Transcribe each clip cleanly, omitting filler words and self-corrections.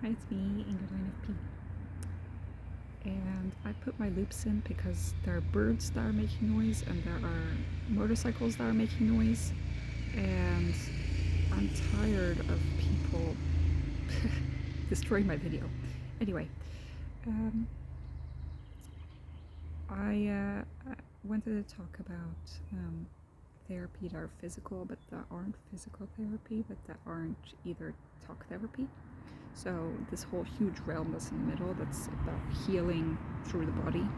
Hi, it's me, Ingrid and I put my loops in because there are birds that are making noise and there are motorcycles that are making noise, and I'm tired of people destroying my video. Anyway, um, I wanted to talk about therapy that are physical but that aren't physical therapy, but that aren't either talk therapy. So this whole huge realm that's in the middle, that's about healing through the body,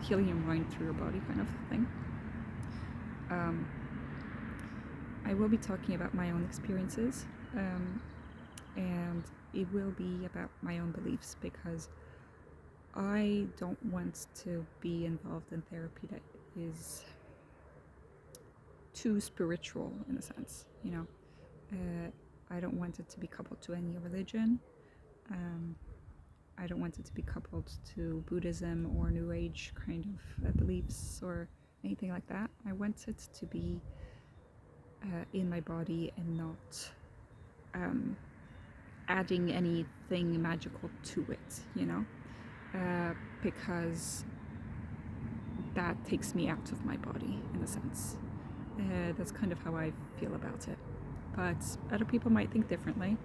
healing your mind through your body kind of thing. I will be talking about my own experiences, and it will be about my own beliefs, because I don't want to be involved in therapy that is too spiritual in a sense, you know. I don't want it to be coupled to any religion. I don't want it to be coupled to Buddhism or New Age kind of beliefs or anything like that. I want it to be in my body and not adding anything magical to it, you know, because that takes me out of my body in a sense. That's kind of how I feel about it. But other people might think differently.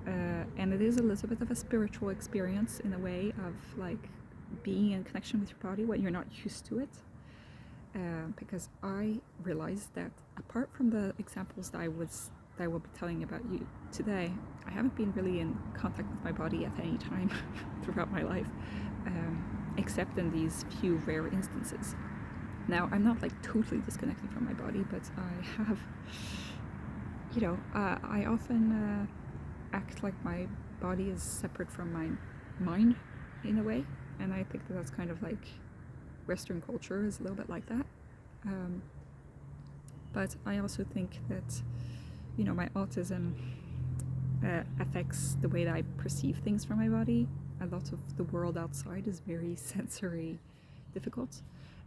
And it is a little bit of a spiritual experience in a way of like being in connection with your body when you're not used to it. Because I realized that apart from the examples that I will be telling about you today, I haven't been really in contact with my body at any time throughout my life, except in these few rare instances. Now, I'm not like totally disconnected from my body, but I have, you know, I often act like my body is separate from my mind in a way, and I think that that's kind of like Western culture is a little bit like that. But I also think that, you know, my autism affects the way that I perceive things from my body. A lot of the world outside is very sensory difficult,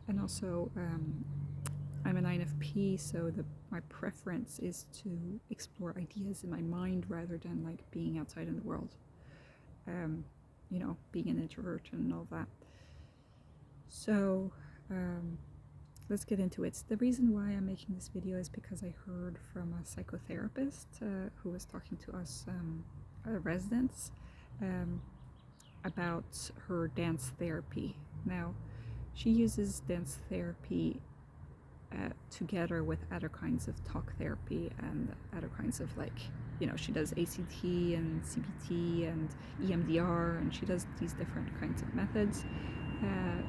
and also I'm an INFP, so my preference is to explore ideas in my mind rather than like being outside in the world. You know, being an introvert and all that. So let's get into it. The reason why I'm making this video is because I heard from a psychotherapist who was talking to us residents about her dance therapy. Now, she uses dance therapy together with other kinds of talk therapy and other kinds of, like, you know, she does ACT and CBT and EMDR, and she does these different kinds of methods.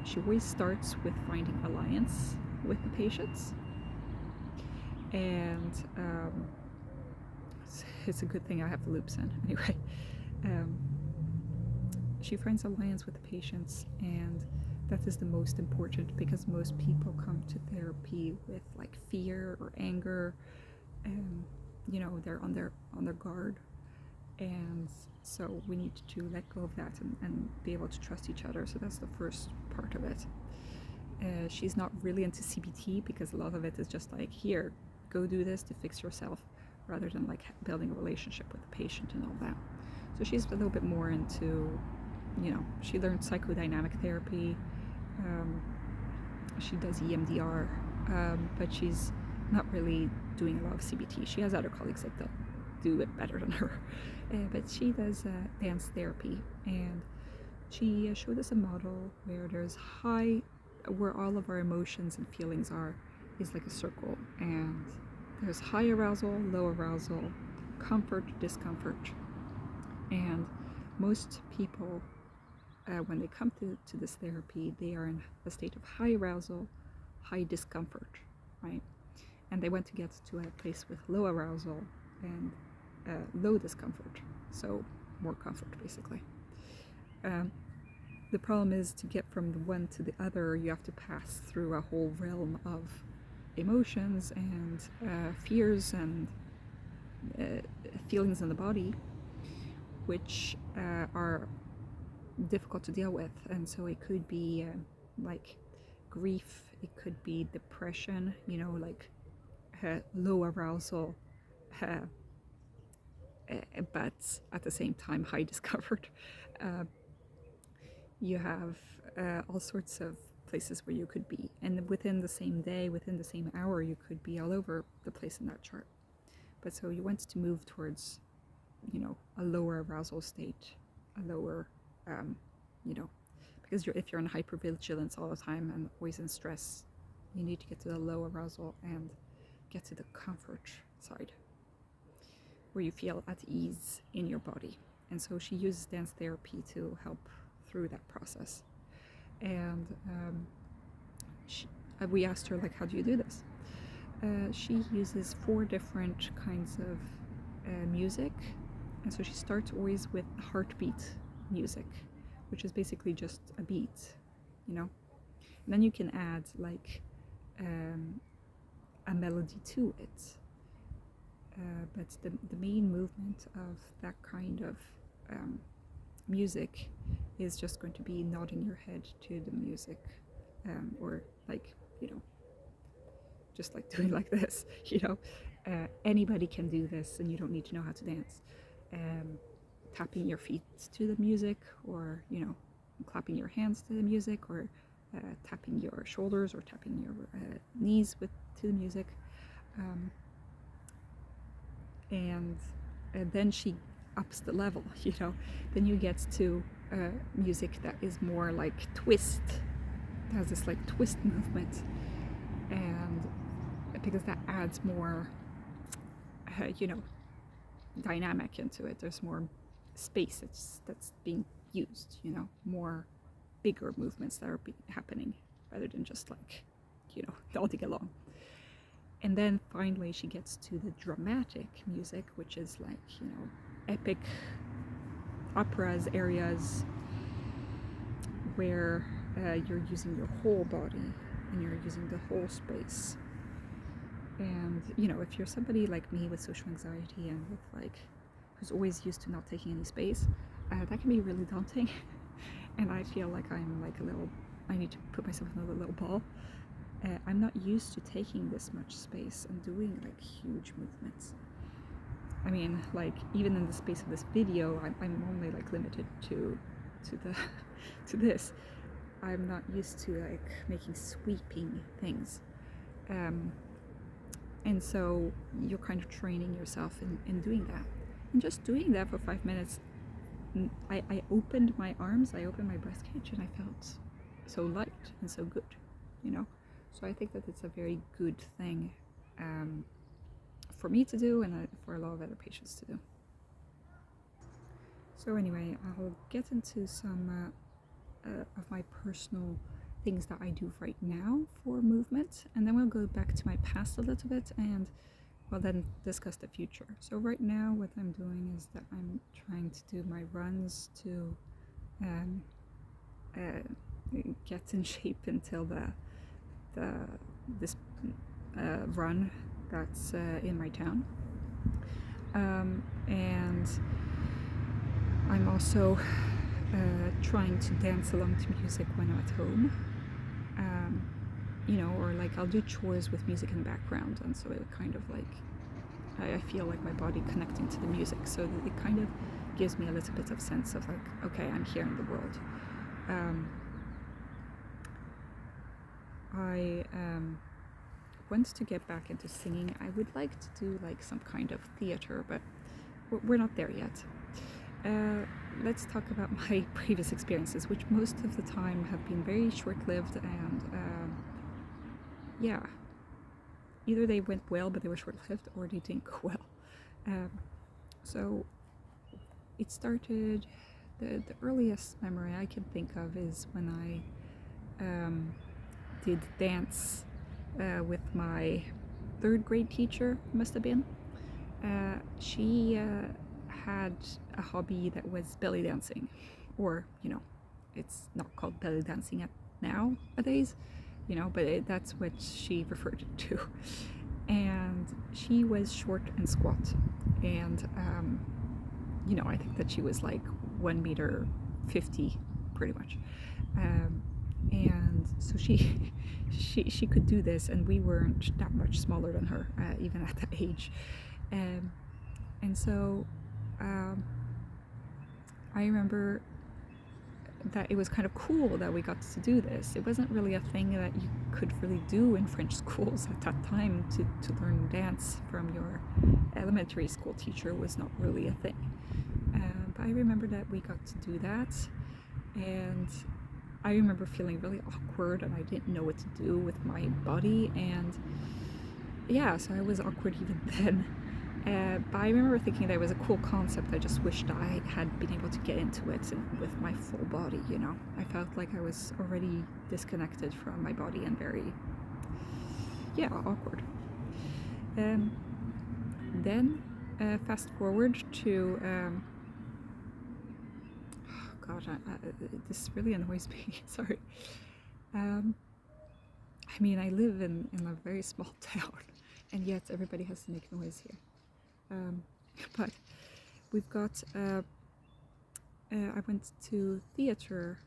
She always starts with finding alliance with the patients, and it's a good thing I have the loops in anyway. She finds alliance with the patients, and that is the most important, because most people come to therapy with like fear or anger, and you know, they're on their guard, and so we need to let go of that and be able to trust each other. So that's the first part of it. She's not really into CBT because a lot of it is just like, here, go do this to fix yourself, rather than like building a relationship with the patient and all that. So she's a little bit more into, you know, she learned psychodynamic therapy. She does EMDR, but she's not really doing a lot of CBT. She has other colleagues that do it better than her, but she does dance therapy, and she showed us a model where where all of our emotions and feelings is like a circle, and there's high arousal, low arousal, comfort, discomfort, and most people, when they come to this therapy, they are in a state of high arousal, high discomfort, right? And they want to get to a place with low arousal and low discomfort, so more comfort, basically. The problem is, to get from the one to the other, you have to pass through a whole realm of emotions and fears and feelings in the body, which are difficult to deal with. And so it could be like grief, it could be depression, you know, like low arousal but at the same time high discovered. Uh, you have all sorts of places where you could be, and within the same day, within the same hour, you could be all over the place in that chart. But so you want to move towards, a lower arousal state, a lower, because if you're in hypervigilance all the time and always in stress, you need to get to the low arousal and get to the comfort side, where you feel at ease in your body. And so she uses dance therapy to help through that process. And we asked her, like, how do you do this? She uses 4 different kinds of music. And so she starts always with heartbeat music, which is basically just a beat, And then you can add like a melody to it. But the main movement of that kind of music is just going to be nodding your head to the music, or like, just like doing like this, anybody can do this, and you don't need to know how to dance. Tapping your feet to the music, or clapping your hands to the music, or tapping your shoulders, or tapping your knees to the music, and then she ups the level. Then you get to music that is more like twist. It has this like twist movement, and because that adds more dynamic into it. There's more space that's being used, more bigger movements that are happening, rather than just like nodding along. And then finally she gets to the dramatic music, which is like epic operas, areas where you're using your whole body and you're using the whole space. And if you're somebody like me with social anxiety and with like who's always used to not taking any space, that can be really daunting. And I feel like I'm like I need to put myself in a little ball. I'm not used to taking this much space and doing like huge movements. I mean, like even in the space of this video, I'm only like limited to this. I'm not used to like making sweeping things. And so you're kind of training yourself in doing that. And just doing that for 5 minutes, I opened my arms, I opened my breast cage, and I felt so light and so good, So I think that it's a very good thing for me to do, and for a lot of other patients to do. So anyway, I'll get into some of my personal things that I do right now for movement, and then we'll go back to my past a little bit, and we'll then discuss the future. So right now what I'm doing is that I'm trying to do my runs to get in shape until this run that's in my town, and I'm also trying to dance along to music when I'm at home, or like I'll do chores with music in the background, and so it kind of like I feel like my body connecting to the music, so that it kind of gives me a little bit of sense of like, okay, I'm here in the world. I want to get back into singing. I would like to do like some kind of theater, but we're not there yet. Let's talk about my previous experiences, which most of the time have been very short-lived, and either they went well but they were short-lived, or they didn't go well. So it started, the earliest memory I can think of is when I did dance with my 3rd grade teacher, must have been. She had a hobby that was belly dancing, or it's not called belly dancing nowadays, but that's what she referred it to. And she was short and squat, and I think that she was like 1.50 m pretty much, and so she could do this, and we weren't that much smaller than her, even at that age, and so I remember that it was kind of cool that we got to do this. It wasn't really a thing that you could really do in French schools at that time. To learn dance from your elementary school teacher was not really a thing. But I remember that we got to do that, and I remember feeling really awkward, and I didn't know what to do with my body, and yeah, so I was awkward even then. But I remember thinking that it was a cool concept. I just wished I had been able to get into it with my full body, you know. I felt like I was already disconnected from my body and very, yeah, awkward. Then, fast forward to, oh God, this really annoys me, sorry. I mean, I live in a very small town, and yet everybody has to make noise here. But we've got, I went to theater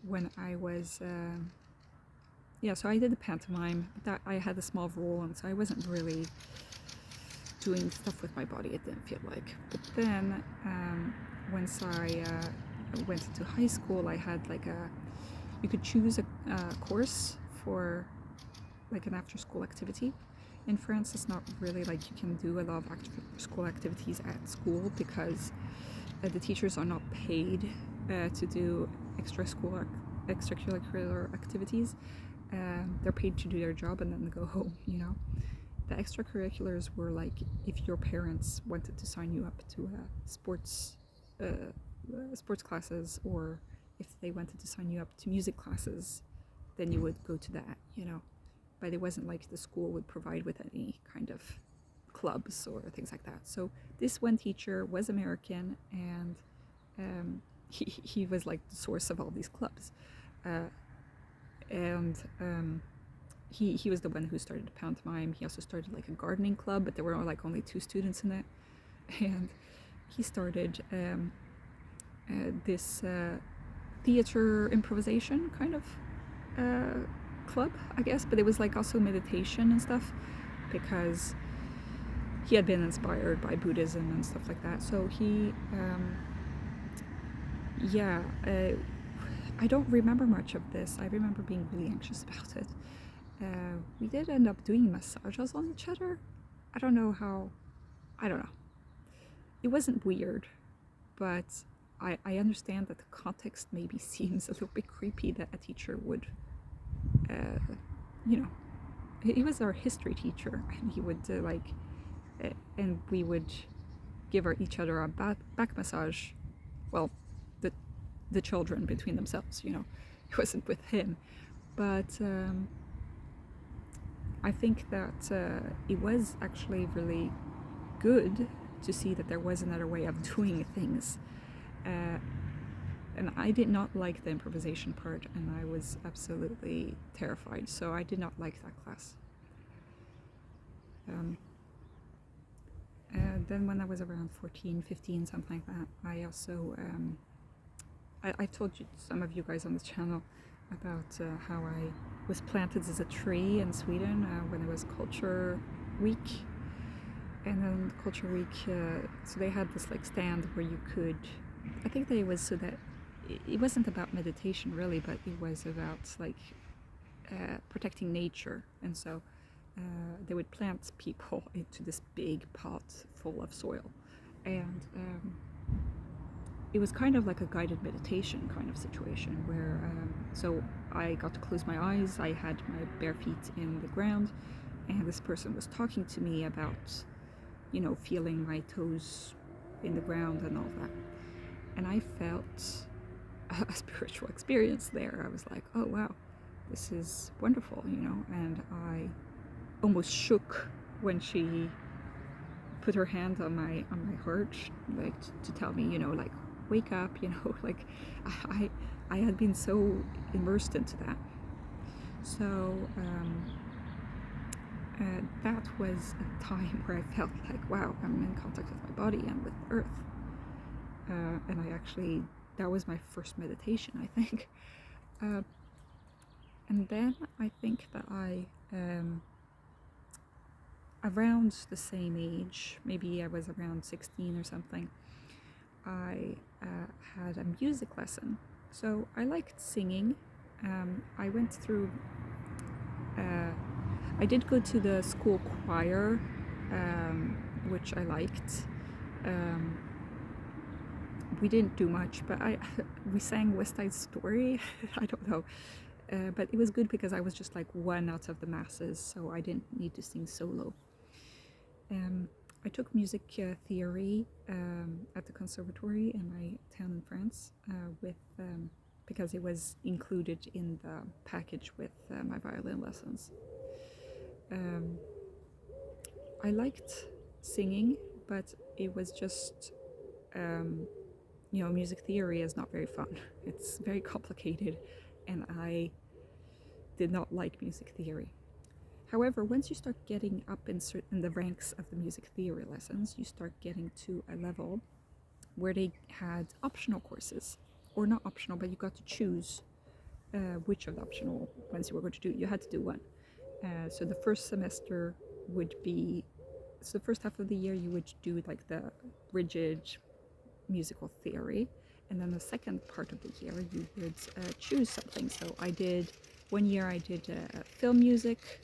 when I was, yeah, so I did the pantomime, but that I had a small role, and so I wasn't really doing stuff with my body, it didn't feel like. But then, once I went into high school, I had like you could choose a course for like an after school activity. In France, it's not really like you can do a lot of after school activities at school because the teachers are not paid to do extracurricular activities. They're paid to do their job and then go home, you know. The extracurriculars were like if your parents wanted to sign you up to sports classes, or if they wanted to sign you up to music classes, then you would go to that, you know. But it wasn't like the school would provide with any kind of clubs or things like that. So this one teacher was American, and he was like the source of all these clubs. He was the one who started the pantomime. He also started like a gardening club, but there were like only 2 students in it. And he started this theater improvisation kind of club, I guess, but it was like also meditation and stuff because he had been inspired by Buddhism and stuff like that. So he, I don't remember much of this. I remember being really anxious about it. We did end up doing massages on each other. I don't know. It wasn't weird, but I understand that the context maybe seems a little bit creepy that a teacher would, you know, he was our history teacher, and he would and we would give each other a back massage. Well, the children between themselves, you know. It wasn't with him, but I think that it was actually really good to see that there was another way of doing things. And I did not like the improvisation part, and I was absolutely terrified, so I did not like that class. Then when I was around 14, 15, something like that, I also, I told some of you guys on the channel about how I was planted as a tree in Sweden when it was Culture Week. And then Culture Week, so they had this like stand where you could, I think that it was so that it wasn't about meditation really, but it was about like protecting nature. And so they would plant people into this big pot full of soil, and it was kind of like a guided meditation kind of situation where so I got to close my eyes, I had my bare feet in the ground, and this person was talking to me about, you know, feeling my toes in the ground and all that. And I felt a spiritual experience there. I was like, oh wow, this is wonderful, you know. And I almost shook when she put her hand on my heart, like to tell me, you know, like wake up, you know. Like I had been so immersed into that. So that was a time where I felt like, wow, I'm in contact with my body and with earth. And I actually, that was my first meditation, I think. And then I think that I around the same age, maybe I was around 16 or something, I had a music lesson. So I liked singing. I went through, I did go to the school choir, which I liked. We didn't do much, but we sang West Side Story. I don't know. But it was good because I was just like one out of the masses, so I didn't need to sing solo. I took music theory at the conservatory in my town in France because it was included in the package with my violin lessons. I liked singing, but it was just, music theory is not very fun. It's very complicated, and I did not like music theory. However, once you start getting up in the ranks of the music theory lessons, you start getting to a level where they had optional courses, or not optional, but you got to choose which of the optional ones you were going to do. You had to do one. So the first semester would be, so the first half of the year you would do like the rigid musical theory, and then the second part of the year you would choose something. So one year I did film music.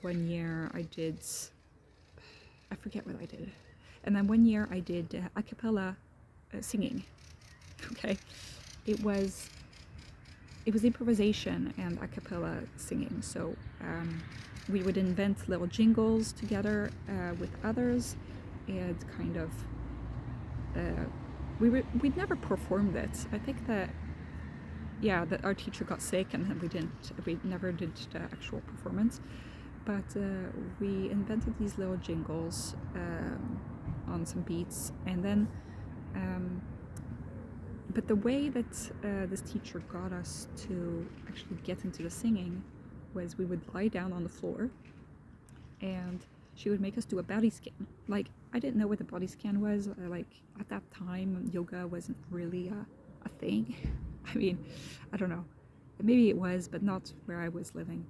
1 year I did, I forget what I did. And then 1 year I did a cappella singing. Okay. It was improvisation and a cappella singing. So we would invent little jingles together with others, and kind of, we'd never performed it. I think that our teacher got sick and we never did the actual performance, but we invented these little jingles on some beats, and then but the way that this teacher got us to actually get into the singing was we would lie down on the floor and she would make us do a body scan. Like, I didn't know what a body scan was. Like, at that time, yoga wasn't really a thing. I mean, I don't know. Maybe it was, but not where I was living.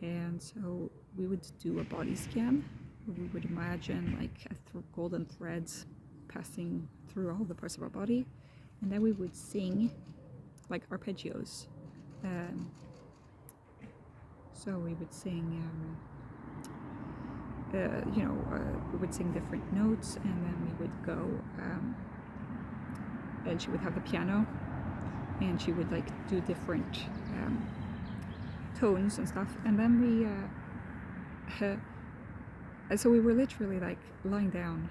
And so we would do a body scan. We would imagine like golden threads passing through all the parts of our body. And then we would sing like arpeggios. So we would sing, we would sing different notes, and then we would go, and she would have the piano, and she would like do different tones and stuff. And then so we were literally like lying down.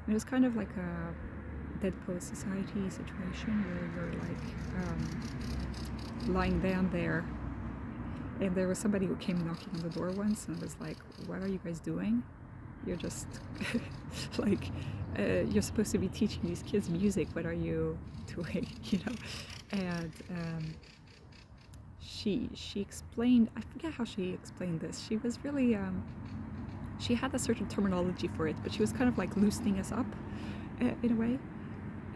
It was kind of like a Dead Poets Society situation where you're like lying down there. And there was somebody who came knocking on the door once and was like, "What are you guys doing? You're just like, you're supposed to be teaching these kids music. What are you doing?" And she explained, I forget how she explained this. She was really, she had a certain terminology for it, but she was kind of like loosening us up in a way.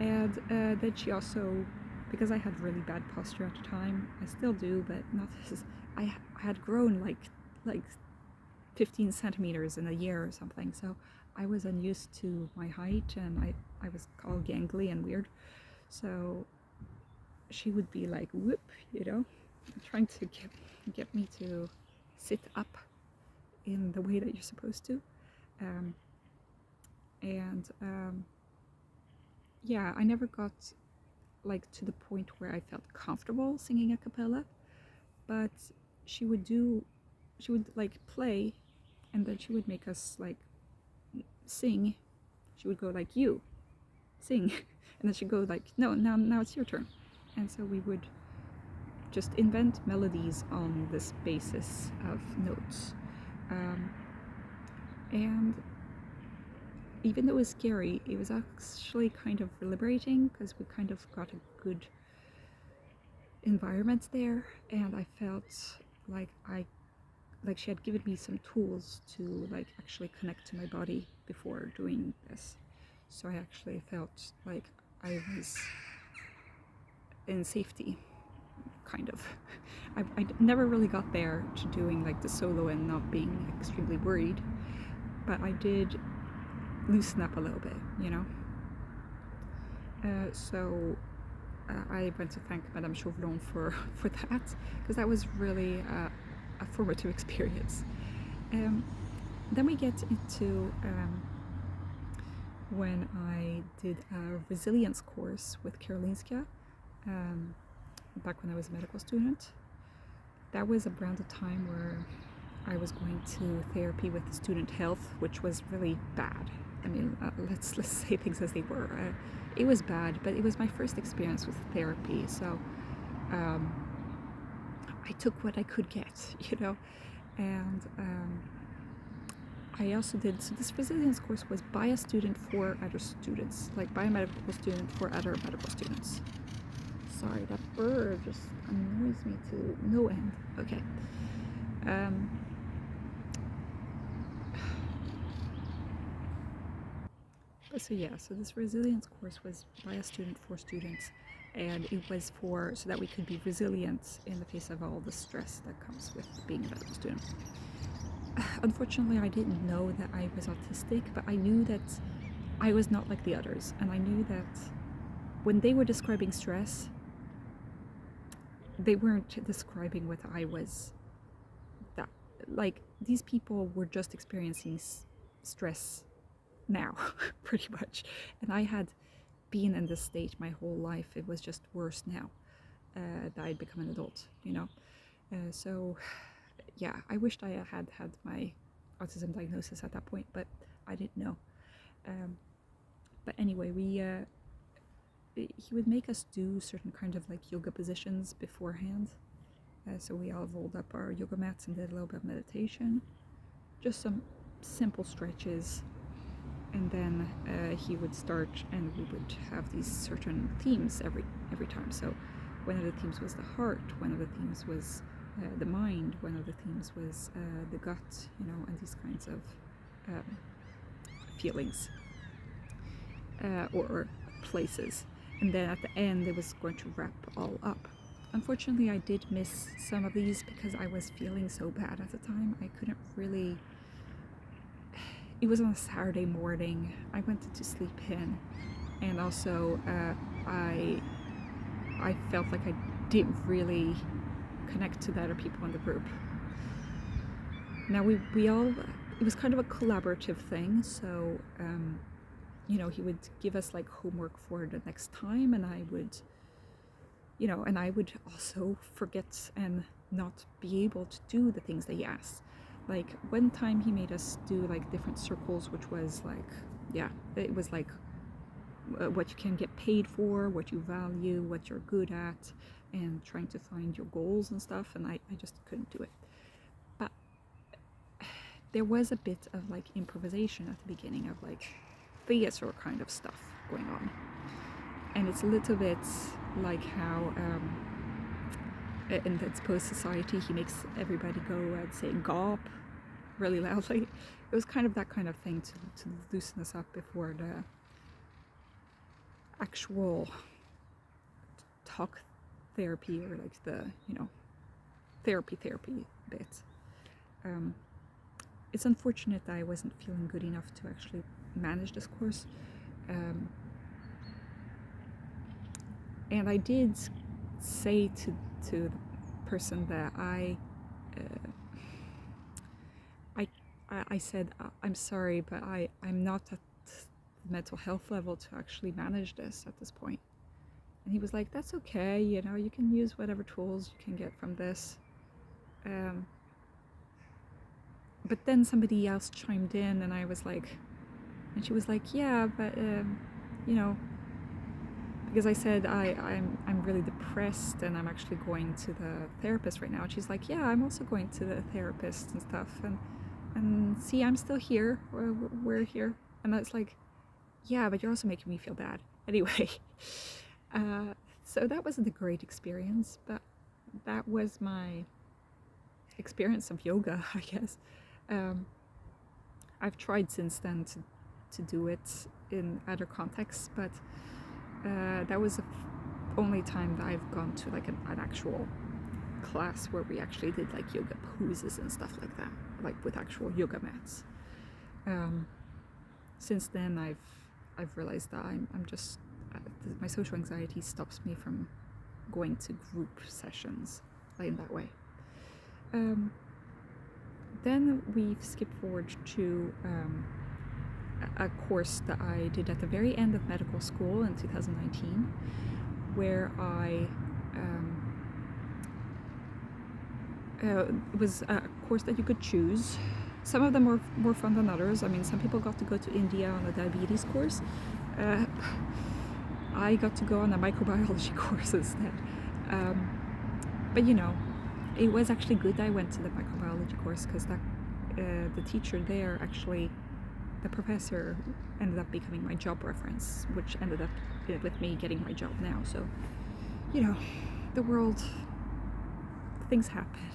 And then she also, because I had really bad posture at the time, I still do, but not as, I had grown like 15 centimeters in a year or something, so I was unused to my height, and I was all gangly and weird. So she would be like, whoop, trying to get me to sit up in the way that you're supposed to. I never got like to the point where I felt comfortable singing a cappella, but she would like play, and then she would make us like sing. She would go like, "You sing," and then she'd go like, "No, now it's your turn." And so we would just invent melodies on this basis of notes. And even though it was scary, it was actually kind of liberating, because we kind of got a good environment there, and I felt like she had given me some tools to like actually connect to my body before doing this. So I actually felt like I was in safety, kind of. I never really got there to doing like the solo and not being extremely worried, but I did loosen up a little bit, you know. So I want to thank Madame Chauvelin for that, because that was really a formative experience. Then we get into when I did a resilience course with Karolinska back when I was a medical student. That was around the time where I was going to therapy with student health, which was really bad. I mean, let's say things as they were. It was bad, but it was my first experience with therapy, so I took what I could get, you know. And I also did, so this resilience course was by a student for other students, like by a medical student for other medical students. Sorry, that bird just annoys me to no end. Okay. So yeah, so this resilience course was by a student for students, and it was so that we could be resilient in the face of all the stress that comes with being a medical student. Unfortunately, I didn't know that I was autistic, but I knew that I was not like the others, and I knew that when they were describing stress, they weren't describing what I was. That, like, these people were just experiencing stress now, pretty much, and I had been in this state my whole life. It was just worse now that I'd become an adult, you know. So yeah, I wished I had had my autism diagnosis at that point, but I didn't know. But anyway, he would make us do certain kind of like yoga positions beforehand. So we all rolled up our yoga mats and did a little bit of meditation, just some simple stretches. And then he would start, and we would have these certain themes every time. So one of the themes was the heart, one of the themes was the mind, one of the themes was the gut, you know, and these kinds of feelings or places. And then at the end, it was going to wrap all up. Unfortunately, I did miss some of these because I was feeling so bad at the time. I couldn't really. It was on a Saturday morning. I wanted to sleep in, and also I felt like I didn't really connect to the other people in the group. Now we all, it was kind of a collaborative thing, so you know, he would give us like homework for the next time, and I would, you know, and I would also forget and not be able to do the things that he asked. Like one time he made us do like different circles, which was like, yeah, it was like what you can get paid for, what you value, what you're good at, and trying to find your goals and stuff, and I just couldn't do it. But there was a bit of like improvisation at the beginning of like theater kind of stuff going on. And it's a little bit like how in Dead Post Society he makes everybody go and say "gawp" really loudly. It was kind of that kind of thing to loosen us up before the actual talk therapy, or like the, you know, therapy bit. It's unfortunate that I wasn't feeling good enough to actually manage this course. And I did say to the person that I said, I'm sorry, but I'm not at the mental health level to actually manage this at this point. And he was like, that's okay, you know, you can use whatever tools you can get from this. But then somebody else chimed in, and I was like, and she was like, yeah, but you know, because I said I'm really depressed and I'm actually going to the therapist right now. And she's like, yeah, I'm also going to the therapist and stuff. And see, I'm still here. We're here. And that's like, yeah, but you're also making me feel bad. Anyway, so that wasn't a great experience, but that was my experience of yoga, I guess. I've tried since then to do it in other contexts, but that was the only time that I've gone to like an actual class where we actually did like yoga poses and stuff like that, like with actual yoga mats. Since then, I've realized that I'm just my social anxiety stops me from going to group sessions like in that way. Then we've skipped forward to a course that I did at the very end of medical school in 2019, where it was a course that you could choose. Some of them were more fun than others. I mean, some people got to go to India on a diabetes course. I got to go on a microbiology course instead. But it was actually good that I went to the microbiology course, because the teacher there, actually, the professor, ended up becoming my job reference, which ended up with me getting my job now. So, the world, things happen.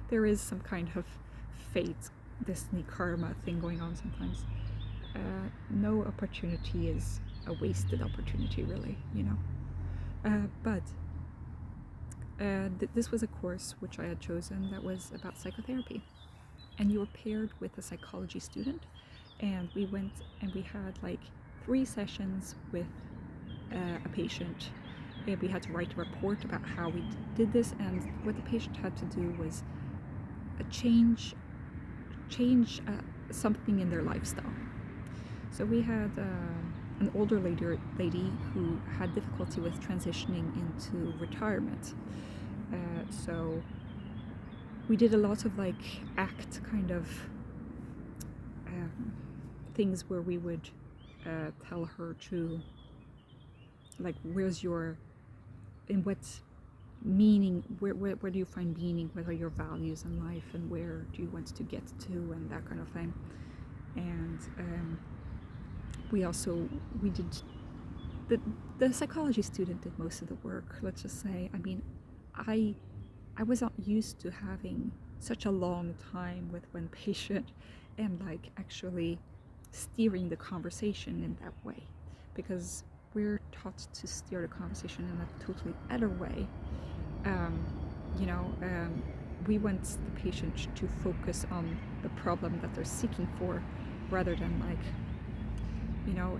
There is some kind of fate, destiny, karma thing going on sometimes. No opportunity is a wasted opportunity, really, but this was a course which I had chosen that was about psychotherapy, and you were paired with a psychology student, and we went and we had like 3 sessions with a patient, and we had to write a report about how we did this, and what the patient had to do was change something in their lifestyle. So we had an older lady who had difficulty with transitioning into retirement. So we did a lot of like ACT kind of things where we would tell her to, like, in what meaning, where do you find meaning, what are your values in life, and where do you want to get to, and that kind of thing. And we did, the psychology student did most of the work, let's just say. I mean, I was not used to having such a long time with one patient and like actually steering the conversation in that way, because we're taught to steer the conversation in a totally other way. We want the patient to focus on the problem that they're seeking for, rather than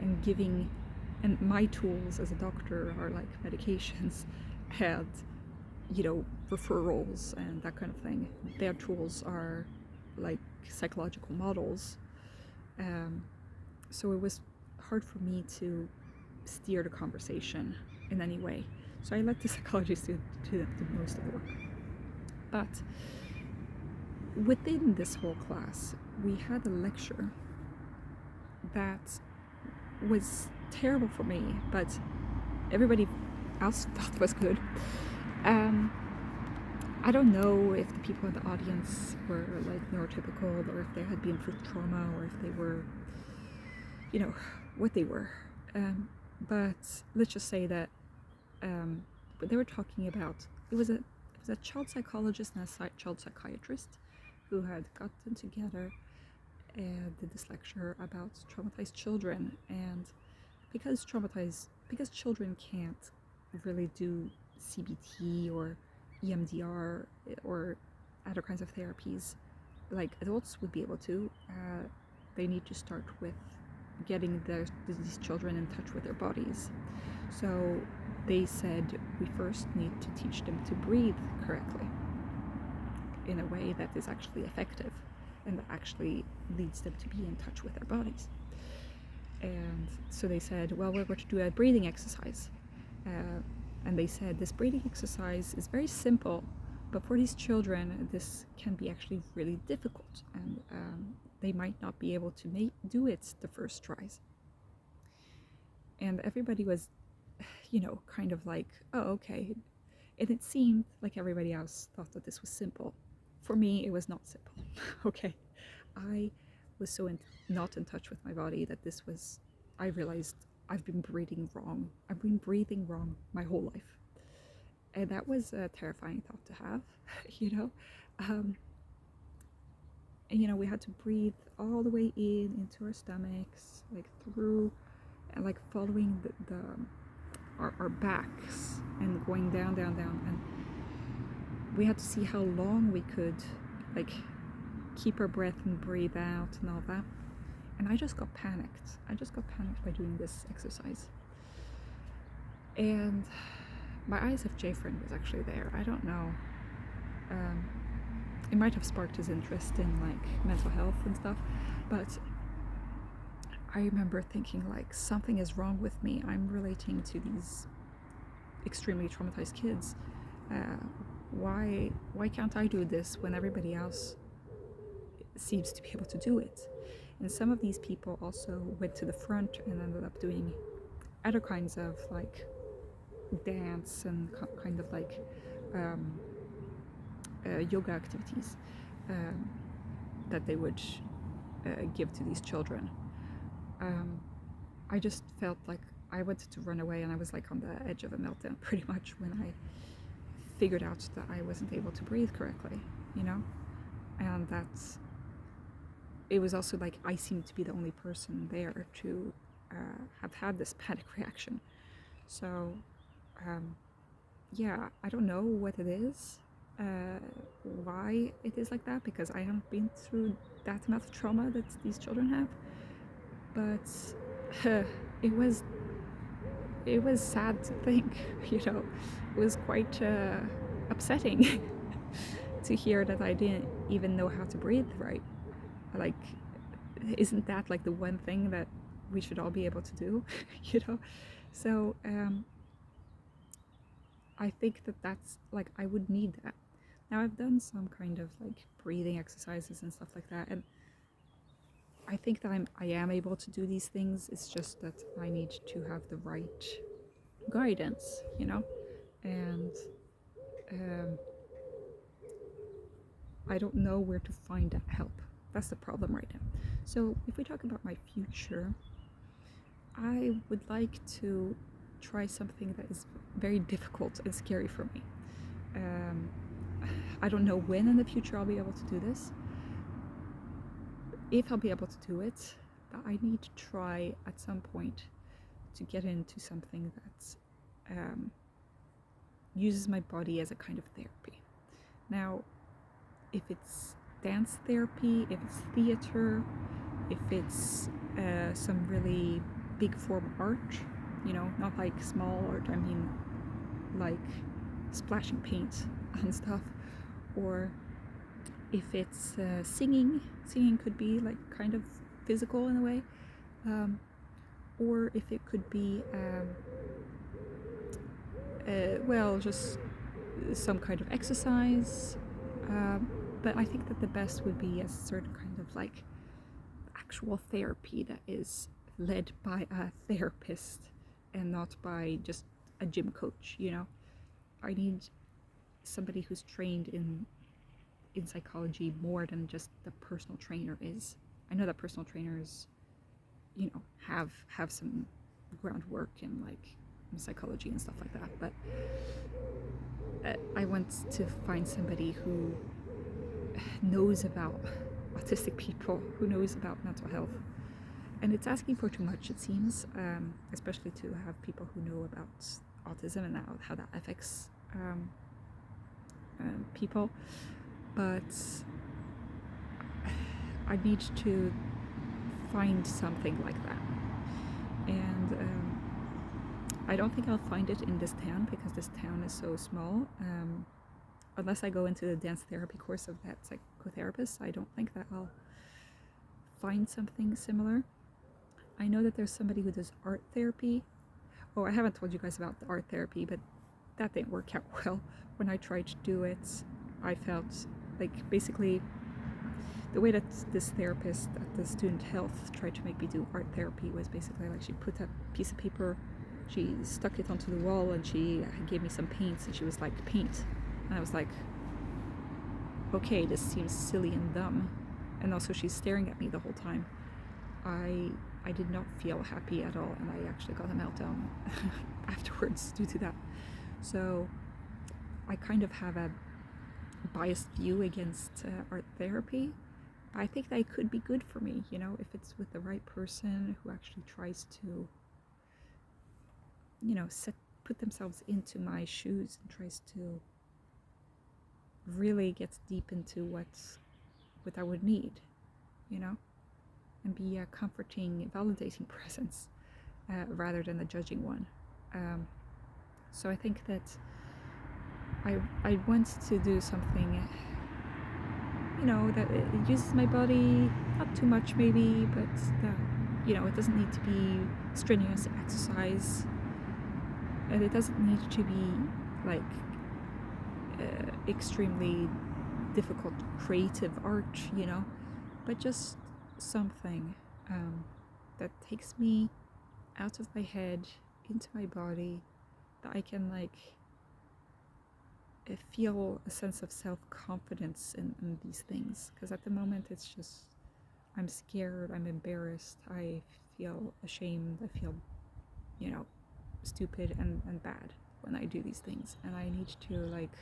and giving, and my tools as a doctor are like medications and referrals and that kind of thing. Their tools are like psychological models. So it was hard for me to steer the conversation in any way. So I let the psychology student do most of the work. But within this whole class, we had a lecture that was terrible for me, but everybody else thought was good. I don't know if the people in the audience were like neurotypical, or if they had been through trauma, or if they were, what they were. But let's just say that they were talking about, it was a child psychologist and a child psychiatrist who had gotten together and did this lecture about traumatized children. And because children can't really do CBT or EMDR or other kinds of therapies like adults would be able to, they need to start with getting these children in touch with their bodies. So they said we first need to teach them to breathe correctly in a way that is actually effective and that actually leads them to be in touch with their bodies. And so they said, well, we're going to do a breathing exercise. And they said this breathing exercise is very simple, but for these children, this can be actually really difficult, and they might not be able to do it the first tries. And everybody was, kind of like, oh, okay. And it seemed like everybody else thought that this was simple. For me, it was not simple. Okay. I was so not in touch with my body that I realized I've been breathing wrong. I've been breathing wrong my whole life. And that was a terrifying thought to have, And, we had to breathe all the way into our stomachs, like through, and like following our backs and going down. And we had to see how long we could, like, keep our breath and breathe out and all that. And I just got panicked. I just got panicked by doing this exercise. And my ISFJ friend was actually there. I don't know. It might have sparked his interest in like mental health and stuff, but I remember thinking like something is wrong with me. I'm relating to these extremely traumatized kids. Why can't I do this when everybody else seems to be able to do it? And some of these people also went to the front and ended up doing other kinds of like dance and kind of like yoga activities that they would give to these children. I just felt like I wanted to run away, and I was like on the edge of a meltdown pretty much when I figured out that I wasn't able to breathe correctly, you know? And that's, it was also like I seemed to be the only person there to have had this panic reaction. So yeah, I don't know what it is, why it is like that, because I haven't been through that amount of trauma that these children have. But it was sad to think, you know, it was quite upsetting to hear that I didn't even know how to breathe right. Like, isn't that like the one thing that we should all be able to do, you know? So I think that that's like, I would need that. Now I've done some kind of like breathing exercises and stuff like that, and I think that I am able to do these things. It's just that I need to have the right guidance, you know? And I don't know where to find that help. That's the problem right now. So if we talk about my future, I would like to try something that is very difficult and scary for me. I don't know when in the future I'll be able to do this, if I'll be able to do it, but I need to try at some point to get into something that uses my body as a kind of therapy. Now, if it's dance therapy, if it's theater, if it's some really big form art, you know, not like small art, I mean like splashing paint on stuff, or if it's singing could be like kind of physical in a way, or if it could be well, just some kind of exercise, but I think that the best would be a certain kind of like actual therapy that is led by a therapist and not by just a gym coach, you know? I need somebody who's trained in psychology more than just the personal trainer is. I know that personal trainers, you know, have some groundwork in like psychology and stuff like that, but I want to find somebody who knows about autistic people, who knows about mental health. And it's asking for too much, it seems, especially to have people who know about autism and how that affects people. But I need to find something like that. And I don't think I'll find it in this town, because this town is so small. Unless I go into the dance therapy course of that psychotherapist, I don't think that I'll find something similar. I know that there's somebody who does art therapy. Oh, I haven't told you guys about the art therapy, but that didn't work out well. When I tried to do it, I felt like basically the way that this therapist at the student health tried to make me do art therapy was basically like she put a piece of paper, she stuck it onto the wall, and she gave me some paints, and she was like, paint. And I was like, okay, this seems silly and dumb. And also she's staring at me the whole time. I did not feel happy at all, and I actually got a meltdown afterwards due to that. So I kind of have a biased view against art therapy. I think that it could be good for me, you know, if it's with the right person who actually tries to, you know, put themselves into my shoes and tries to really get deep into what what I would need, you know, and be a comforting, validating presence rather than a judging one. So I think that I want to do something, you know, that it uses my body, not too much maybe, but that, you know, it doesn't need to be strenuous exercise, and it doesn't need to be like extremely difficult creative art, you know, but just something that takes me out of my head into my body, that I can like feel a sense of self-confidence in these things, because at the moment it's just, I'm scared, I'm embarrassed, I feel ashamed, I feel, you know, stupid and bad when I do these things, and I need to like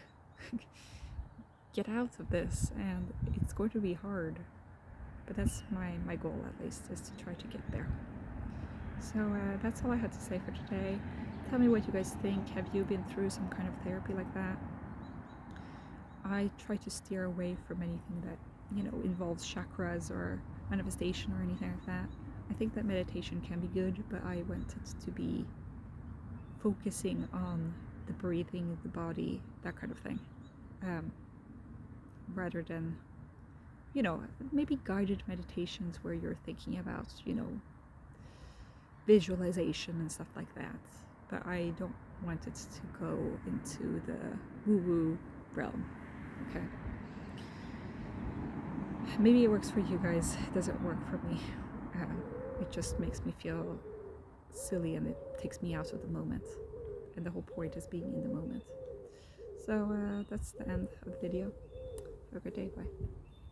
get out of this, and it's going to be hard, but that's my goal, at least, is to try to get there. So that's all I had to say for today. Tell me what you guys think. Have you been through some kind of therapy like that? I try to steer away from anything that, you know, involves chakras or manifestation or anything like that. I think that meditation can be good, but I want it to be focusing on the breathing, the body, that kind of thing, rather than, you know, maybe guided meditations where you're thinking about, you know, visualization and stuff like that. But I don't want it to go into the woo-woo realm. Okay. Maybe it works for you guys. It doesn't work for me. It just makes me feel silly, and it takes me out of the moment. And the whole point is being in the moment. So that's the end of the video. Have a good day. Bye.